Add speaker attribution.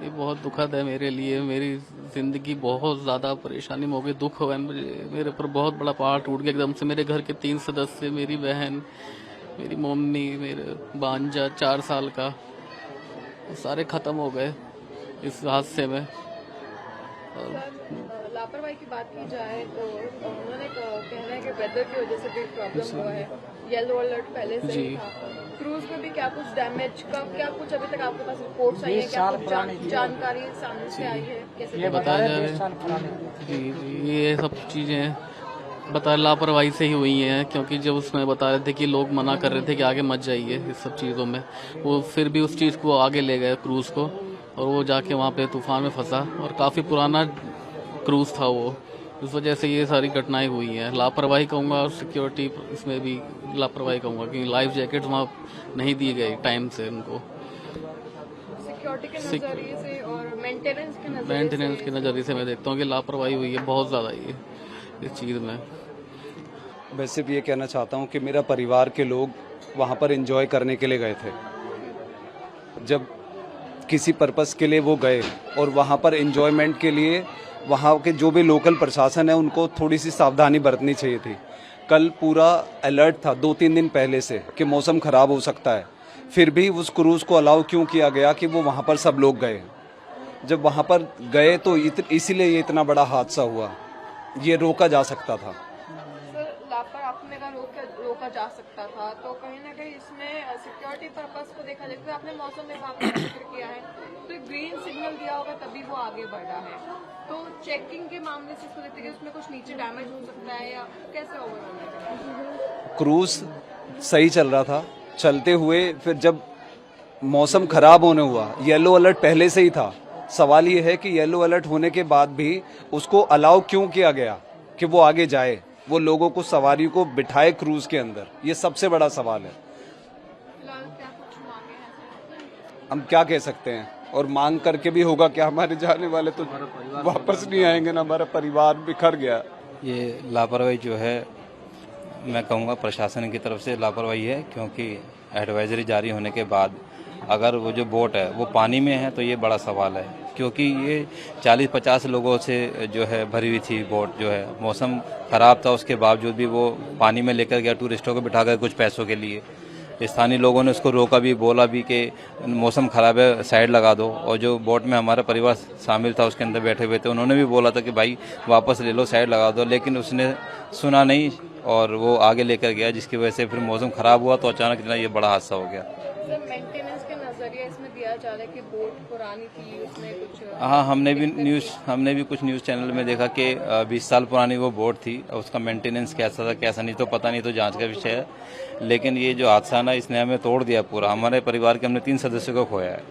Speaker 1: ये बहुत दुखद है मेरे लिए। मेरी ज़िंदगी बहुत ज़्यादा परेशानी में हो गई, दुख हुआ है मुझे। मेरे ऊपर बहुत बड़ा पहाड़ टूट गया एकदम से। मेरे घर के 3 सदस्य, मेरी बहन, मेरी मम्मी, मेरे भांजा 4 साल का, वो सारे ख़त्म हो गए इस हादसे में। और
Speaker 2: लापरवाही की बात की जाए तो उन्होंने कहना है कि वेदर की वजह से भी प्रॉब्लम हुआ है। येलो अलर्ट पहले से ही था। क्रूज में भी क्या कुछ डैमेज का क्या कुछ अभी तक आपके पास रिपोर्ट्स आई है, क्या कुछ जानकारी सामने से आई है, कैसे
Speaker 1: बताया जा रहा है जी ये सब चीज़ें बता लापरवाही से ही हुई हैं, क्योंकि जब उसमें बता रहे थे कि लोग मना कर रहे थे कि आगे मत जाइए इस सब चीज़ों में, वो फिर भी उस चीज़ को आगे ले गए क्रूज़ को, और वो जाके वहाँ पे तूफान में फंसा। और काफ़ी पुराना क्रूज़ था वो, इस वजह से ये सारी घटनाएं हुई हैं। लापरवाही कहूँगा, और सिक्योरिटी इसमें भी लापरवाही कहूँगा, क्योंकि लाइफ जैकेट्स वहाँ नहीं दी गई टाइम से उनको।
Speaker 2: सिक्योरिटी के नजरिए से और मेंटेनेंस
Speaker 1: के नज़रिए से मैं देखता हूँ कि लापरवाही हुई है बहुत ज़्यादा ये इस चीज़ में।
Speaker 3: वैसे भी ये कहना चाहता हूँ कि मेरा परिवार के लोग वहाँ पर एंजॉय करने के लिए गए थे। जब किसी पर्पस के लिए वो गए और वहाँ पर एंजॉयमेंट के लिए वहाँ के जो भी लोकल प्रशासन है उनको थोड़ी सी सावधानी बरतनी चाहिए थी। कल पूरा अलर्ट था 2-3 दिन पहले से कि मौसम ख़राब हो सकता है, फिर भी उस क्रूज़ को अलाउ क्यों किया गया कि वो वहाँ पर सब लोग गए। जब वहाँ पर गए तो इसीलिए ये इतना बड़ा हादसा हुआ। ये रोका जा सकता था।
Speaker 2: आपने कहा रोका जा सकता था, तो कहीं ना कहीं इसमें सिक्योरिटी पर्पस को देखा जाए तो आपने मौसम विभाग का जिक्र किया है, तो ग्रीन सिग्नल दिया होगा तभी वो आगे बढ़ा है। तो चेकिंग के मामले से इसको देखते हैं कि उसमें कुछ नीचे डैमेज हो सकता है या कैसे ओवरऑल?
Speaker 3: क्रूज सही चल रहा था, चलते हुए फिर जब मौसम खराब होने हुआ, येलो अलर्ट पहले से ही था। सवाल ये है कि येलो अलर्ट होने के बाद भी उसको अलाउ क्यों किया गया कि वो आगे जाए, वो लोगों को, सवारी को बिठाए क्रूज के अंदर। ये सबसे बड़ा सवाल है।
Speaker 2: फिलहाल क्या कुछ मांगे हैं?
Speaker 3: हम क्या कह सकते हैं, और मांग करके भी होगा क्या? हमारे जाने वाले तो वापस नहीं आएंगे ना, हमारा परिवार बिखर गया।
Speaker 4: ये लापरवाही जो है, मैं कहूँगा प्रशासन की तरफ से लापरवाही है, क्योंकि एडवाइजरी जारी होने के बाद अगर वो जो बोट है वो पानी में है तो ये बड़ा सवाल है, क्योंकि ये 40-50 लोगों से जो है भरी हुई थी बोट। जो है मौसम ख़राब था, उसके बावजूद भी वो पानी में लेकर गया टूरिस्टों को बिठा कर कुछ पैसों के लिए। स्थानीय लोगों ने उसको रोका भी, बोला भी कि मौसम ख़राब है, साइड लगा दो। और जो बोट में हमारा परिवार शामिल था उसके अंदर बैठे हुए थे, उन्होंने भी बोला था कि भाई वापस ले लो, साइड लगा दो, लेकिन उसने सुना नहीं और वो आगे लेकर गया, जिसकी वजह से फिर मौसम ख़राब हुआ तो अचानक इतना ये बड़ा हादसा हो गया।
Speaker 2: मेंटेनेंस के नजरिए इसमें दिया जा रहा है कि बोट पुरानी थी, उसमें कुछ
Speaker 4: हाँ, हमने भी कुछ न्यूज़ चैनल में देखा कि 20 साल पुरानी वो बोट थी। उसका मेंटेनेंस कैसा था कैसा नहीं तो पता नहीं, तो जांच का विषय है। लेकिन ये जो हादसा ना, इसने हमें तोड़ दिया पूरा। हमारे परिवार के हमने 3 सदस्यों को खोया है।